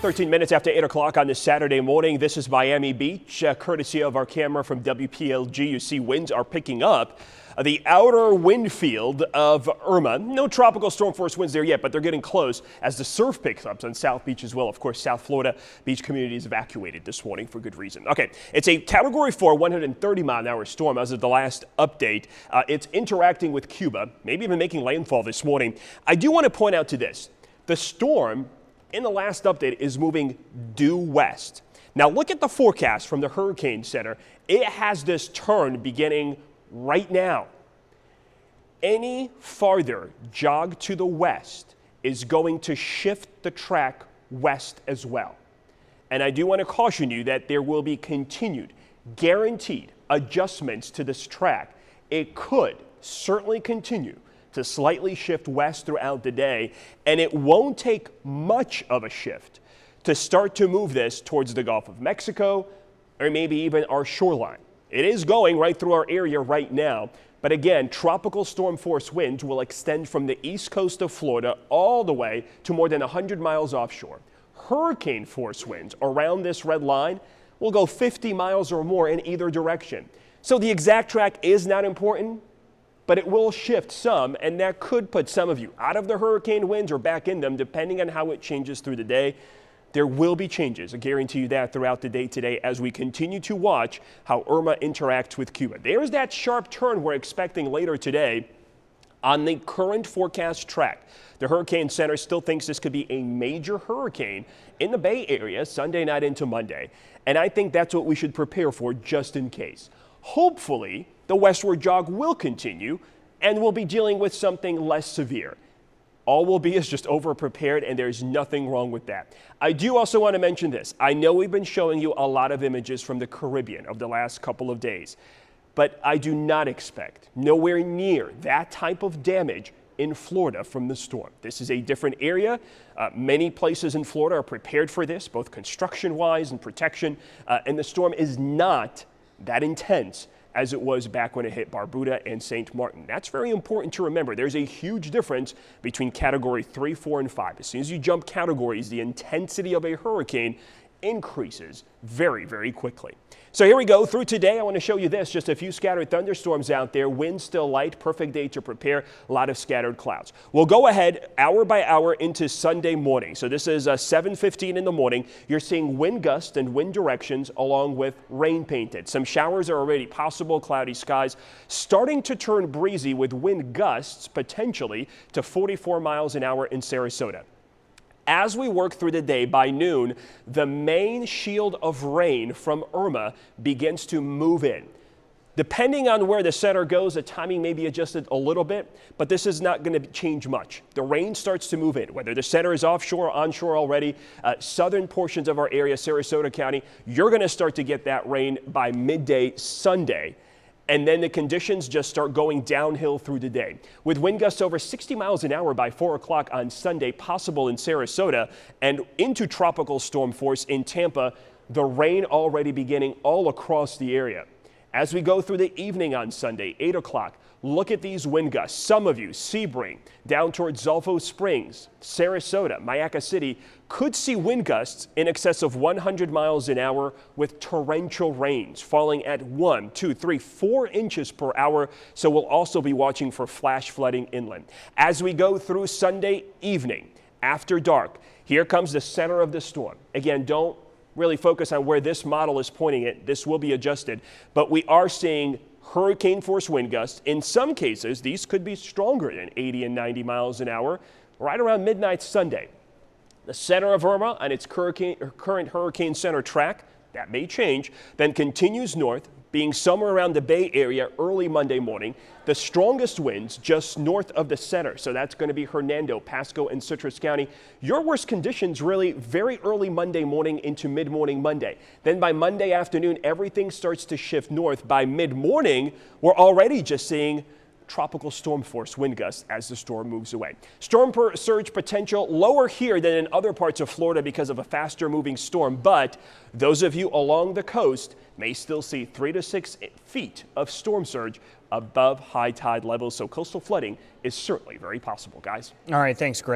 13 minutes after 8 o'clock on this Saturday morning. This is Miami Beach, courtesy of our camera from WPLG. You see winds are picking up. The outer wind field of Irma. No tropical storm force winds there yet, but they're getting close as the surf picks up on South Beach as well. Of course, South Florida beach communities evacuated this morning for good reason. Okay, it's a Category 4, 130-mile-an-hour storm as of the last update. It's interacting with Cuba, maybe even making landfall this morning. I do want to point out to this. The storm in the last update is moving due west. Now look at the forecast from the Hurricane Center. It has this turn beginning right now. Any farther jog to the west is going to shift the track west as well. And I do want to caution you that there will be continued, guaranteed adjustments to this track. It could certainly continue to slightly shift west throughout the day, and it won't take much of a shift to start to move this towards the Gulf of Mexico or maybe even our shoreline. It is going right through our area right now, but again, tropical storm force winds will extend from the east coast of Florida all the way to more than 100 miles offshore. Hurricane force winds around this red line will go 50 miles or more in either direction. So the exact track is not important, but it will shift some, and that could put some of you out of the hurricane winds or back in them, depending on how it changes through the day. There will be changes, I guarantee you that, throughout the day today as we continue to watch how Irma interacts with Cuba. There's that sharp turn we're expecting later today on the current forecast track. The Hurricane Center still thinks this could be a major hurricane in the Bay Area Sunday night into Monday, and I think that's what we should prepare for just in case. Hopefully, the westward jog will continue and we'll be dealing with something less severe. All we'll be is just over-prepared, and there's nothing wrong with that. I do also want to mention this. I know we've been showing you a lot of images from the Caribbean over the last couple of days, but I do not expect nowhere near that type of damage in Florida from the storm. This is a different area. Many places in Florida are prepared for this, both construction-wise and protection, and the storm is not that intense as it was back when it hit Barbuda and St. Martin. That's very important to remember. There's a huge difference between Category 3, 4, and 5. As soon as you jump categories, the intensity of a hurricane increases very, very quickly. So here we go through today. I want to show you this, just a few scattered thunderstorms out there. Wind still light, perfect day to prepare, a lot of scattered clouds. We'll go ahead hour by hour into Sunday morning. So this is 7:15 in the morning. You're seeing wind gusts and wind directions along with rain painted. Some showers are already possible, cloudy skies starting to turn breezy with wind gusts potentially to 44 miles an hour in Sarasota. As we work through the day, by noon, the main shield of rain from Irma begins to move in. Depending on where the center goes, the timing may be adjusted a little bit, but this is not going to change much. The rain starts to move in, whether the center is offshore or onshore already. Southern portions of our area, Sarasota County, you're going to start to get that rain by midday Sunday. And then the conditions just start going downhill through the day. With wind gusts over 60 miles an hour by 4 o'clock on Sunday possible in Sarasota and into tropical storm force in Tampa, the rain already beginning all across the area. As we go through the evening on Sunday, 8 o'clock, look at these wind gusts. Some of you, Sebring, down towards Zolfo Springs, Sarasota, Mayaca City, could see wind gusts in excess of 100 miles an hour with torrential rains falling at 1, 2, 3, 4 inches per hour. So we'll also be watching for flash flooding inland. As we go through Sunday evening, after dark, here comes the center of the storm. Again, don't really focus on where this model is pointing it. This will be adjusted, but we are seeing hurricane force wind gusts. In some cases, these could be stronger than 80 and 90 miles an hour right around midnight Sunday. The center of Irma on its current hurricane center track, that may change, then continues north, being somewhere around the Bay Area early Monday morning. The strongest winds just north of the center, so that's going to be Hernando, Pasco, and Citrus County. Your worst conditions really very early Monday morning into mid-morning Monday. Then by Monday afternoon, everything starts to shift north. By mid-morning, we're already just seeing tropical storm force wind gusts as the storm moves away. Storm surge potential lower here than in other parts of Florida because of a faster moving storm, but those of you along the coast may still see 3 to 6 feet of storm surge above high tide levels, so coastal flooding is certainly very possible, guys. All right, thanks, Greg.